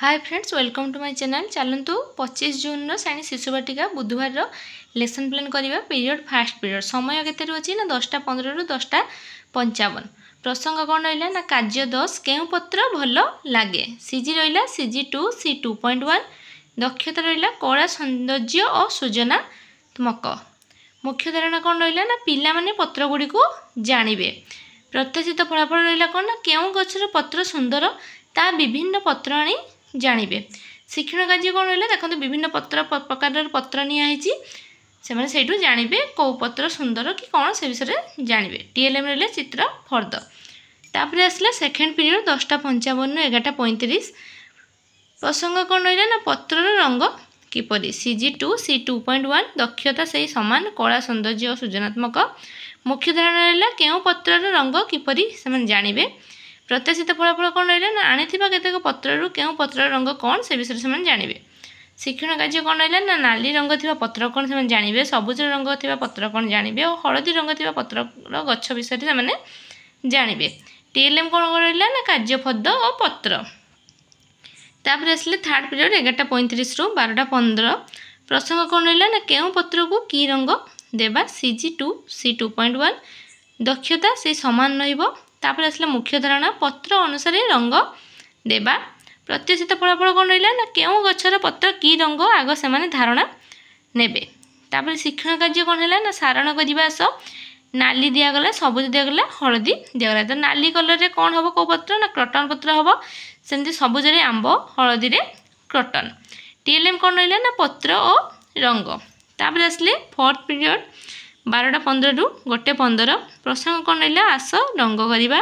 Hi friends welcome to my channel. चलतु 25 जून श्रेणी शिशु बाटिका बुधवार लेसन प्लान करवा पीरियड फास्ट पीरियड समय केते अच्छी ना 10:15 रु 10:55। प्रसंग कौन रहा ना कार्य 10 केउ पत्र भल लगे। सीजी रहा CG2 C 2.1 दक्षता रहा कला सौंदर्य और सृजनात्मक। मुख्य धारणा कौन रहा ना पिला माने पत्र गुड़ी को जानिबे। प्रत्याशित फलाफल रहा कौन ना केउ गछर पत्र सुंदर ता विभिन्न पत्र आनी जानिबे। शिक्षण कार्य कौन रहा देखो विभिन्न पत्र प्रकार पत्र नियाही से सहीठू जानिबे कौ पत्र सुंदर कि कौन से विषय जानिबे। TLM रहा चित्र फर्द। तापर आसला सेकेंड पीरियड 10:55 11:35। प्रसंग कौन रहा ना पत्रर रंग किपरि। CG2 C 2.1 दक्षता से समान कला सौंदर्य और सृजनात्मक। मुख्य धारणा रहा केउ पत्रर रंग किपरि से जानिबे। प्रत्याशित फलाफल कौन रहा ना आनीथिबा केतेक पत्ररु केउ पत्रर रंग कौन से विषय से जानिबे। शिक्षण कार्य कौन रहा ना नाली रंग थिबा पत्र कौन से जानिबे। सबुज रंग थिबा पत्र कौन जानिबे और हलदी रंग थिबा पत्र गछ विषय से जानिबे। TLM कौन रहा ना कार्य फद और पत्र। तापर आसले थर्ड पीरियड 11:35 रु 12:15। प्रसंग कौन रहा ना केउ पत्र को की रंग देबा। CG2 C 2.1 दक्षता से समान रहिबो। तापर आसला मुख्य धारणा पत्र अनुसार रंग देबा। प्रत्याशित फलाफल कौन रहा ना केउ गछर पत्र की रंग आग से धारणा नेबे। तापर शिक्षण कार्य कौन है ना सारण करने आस नाली दिगला सबुज दिगला हलदी दिगला। तो नाली कलर रे कौन हम कौ पत्र ना क्रटन पत्र हम सेमती सबुज रे आंब हलदी रे क्रटन। TLM कौन रहा ना पत्र और रंग। तापर आसले फोर्थ पीरियड 12:15 रु 1:15। प्रसंग कौन रहा आस रंग करवा।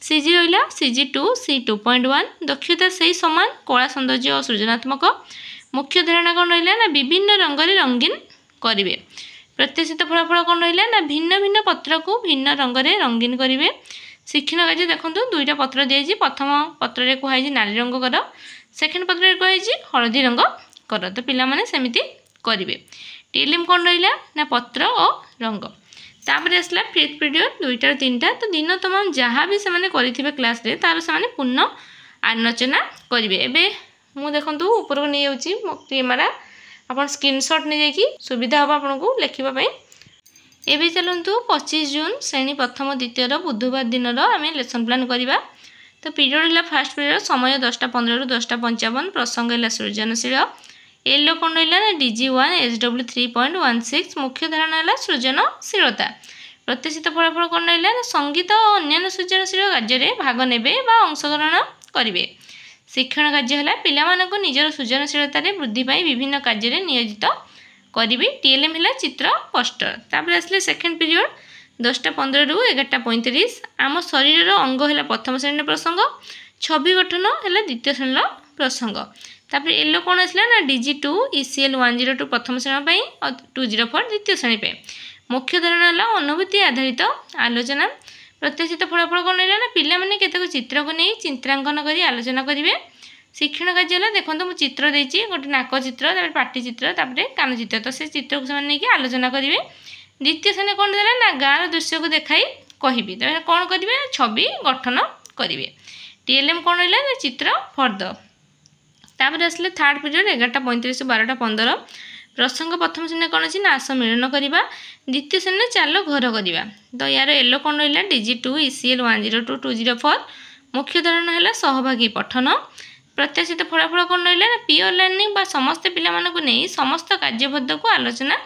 CG रहा CG2 C 2.1 दक्षता से समान कला सौंदर्य और सृजनात्मक। मुख्य धारणा कौन रहा ना विभिन्न रंग रंगीन करेंगे। प्रत्याशित फलाफल कौन रहा ना भिन्न भिन्न पत्र को भिन्न रंग रंगीन करेंगे। शिक्षण कार्य देखो दुईटा पत्र दी प्रथम पत्र कहुई नाली रंग कर सेकेंड पत्र कहुई हलदी रंग कर। तो पिला सेमती करेंगे। TLM कौन रहा ना पत्र और रंग। तापर आसला फिफ्थ पीरियड 2टा 3टा। तो दिन तमाम जहाँ भी से करेंगे क्लास रे तार से पूर्ण आलोचना करेंगे। एबे मु देखो ऊपर को नहीं जाऊँगी कैमेरा आप स्क्रीनशॉट नहीं जाकि सुविधा हम आपको लिखापी। एबे चलतु 25 जून श्रेणी प्रथम द्वितीय बुधवार दिन आम लेसन प्लान करवा। तो पीरियड है फास्ट पीरियड समय 10:15 रु 10:55। प्रसंग है सृजनशील। येलो कौन रहा ना DG1 SW 3.16 मुख्य धारणा है सृजनशीलता। प्रत्याशित फलाफल कौन रहा ना संगीत और अन्य सृजनशील कार्य भाग नेबे बा अंशग्रहण करेंगे। शिक्षण कार्य है पिला निजर सृजनशीलता वृद्धि विभिन्न कार्य नियोजित करेंगे। TLM है चित्र पोस्टर। तापर आसले सेकेंड पीरियड 10:15 रु 11:35। आम शरीर अंग है प्रथम श्रेणी प्रसंग। छवि गठन है द्वितीय श्रेणी प्रसंग। तापर येलो कौन आसला ना DG2 ECL 102 प्रथम श्रेणी और 204 द्वितीय श्रेणी। मुख्य धारणा है अनुभूति आधारित आलोचना। प्रत्याशित फलाफल कौन रहा ना पिला माने केतेक चित्र को नहीं चित्रांकन कर आलोचना करेंगे। शिक्षण कार्य है देखो मुझे चित्र देती गोटे नाक चित्र पाटी चित्र कान चित्र। तो से चित्र को नहीं आलोचना करेंगे। द्वितीय श्रेणी कौन देला ना गाँव दृश्य को देखाई कहबी। तो कौन करेंगे छवि गठन करेंगे। TLM कौन रहा ना चित्र फर्द। तापर आसले थर्ड पीरियड 11:35 12:15। प्रसंग प्रथम श्रेणी कौन अच्छी ना आस मिलन करवा। द्वितीय श्रेणी चाल घर करवा। तो यार येलो कौन रहा DG2 ECL 102 204 मुख्य धारणा है सहभागी पठन। प्रत्याशित फलाफल कौन रहा ना पियर लर्निंग बा समस्त पिला नहीं समस्त कार्यबद्ध को आलोचना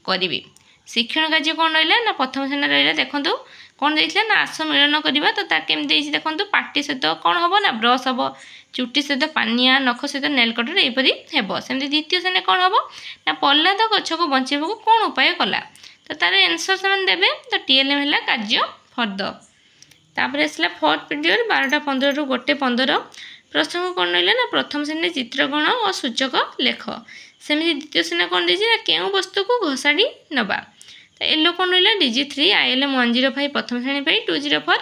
करेंगे। शिक्षण कार्य कौन रहा ना प्रथम श्रेणी रहा देखो कौन देता ना आस मिलन करवा। तो केमती देखो पाटी सहित कौन हम ना ब्रश हम चुटी सहित पानिया नख सहित नेल कटर यहपरी हे सेमती। द्वितीय श्रेणी कौन हम ना पल्लाद गछ को बचाइबा को कौन उपाय कला। तो तार एनसर से देवे। तो TLM है कार्य फर्द। तापर आसला फोर्थ पीरियड 12:15 रु 1:15। प्रसंग कौन रहा ना प्रथम श्रेणी चित्रगण और सूचक लेख। सेमती द्वितीय श्रेणी कौन देती ना केउ वस्तु को घोषाड़ी नवा। तो येलो कौन रहा DG3 ILM 105 प्रथम श्रेणी 204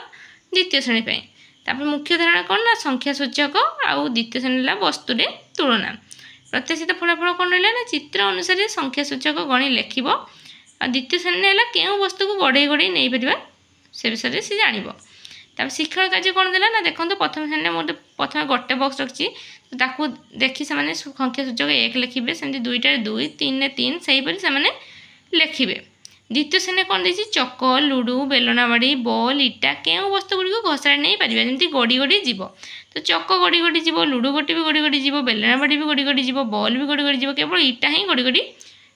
द्वितीय श्रेणी। तापर मुख्य धारणा कौन ना संख्या सूचक आउ द्वितीय श्रेणी वस्तु रे तुलना। प्रत्याशित फलाफल कौन रहा ना चित्र अनुसार संख्या सूचक गणी लिखब। द्वितीय श्रेणी है केउ वस्तु को गड़े गड़े नहीं पार से विषय से जान। तापर शिक्षण कार्य कौन देला ना देखो प्रथम श्रेणी में प्रथम गोटे बॉक्स रखी ताकू देखी से संख्या सूचक 1 लिखे सेमती 2 2 3 3 से लिखे। द्वितीय श्रेणी कौन देखिए चक लुडु बेलना बाड़ी बॉल इटा केउ वस्तु गुड़ी घोषाड़ी नहीं पारे जमी गड़ी गड़ी जीव तो चक गड़ी गड़ी जीव लुडु गोटी भी गड़ी गड़ी जीव बेलना बाड़ी भी गड़ी गड़ी जीव बॉल भी गड़ी गड़ी जीव केवल इटा ही गड़ी गड़ी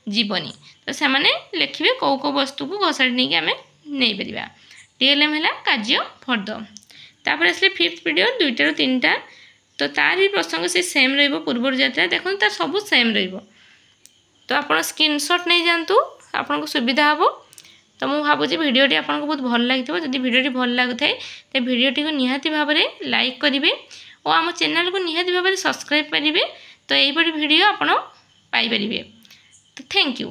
जीवनी तो से लिखे कौ कौ वस्तु को घोषाड़ी नहीं आम नहीं पार। टीएलएम है कार्य फर्द। तापर आसले फिफ्थ वीडियो 2 रू 3टा तो तार भी प्रसंग से सेम रही पूर्व जाता देखो तार सब सेम तो आप स्क्रीनशॉट नहीं जातु आपन को सुविधा हे। तो मुझे भावुँ भिडटी आपको बहुत भल लगी जब भिडटी भल लगुए तो भिडटी को निहाती भाव में लाइक करेंगे और आम चैनल को निहाती भाव में सब्सक्राइब करेंगे तो यहीपरि भिड आप पाइपर। तो थैंक यू।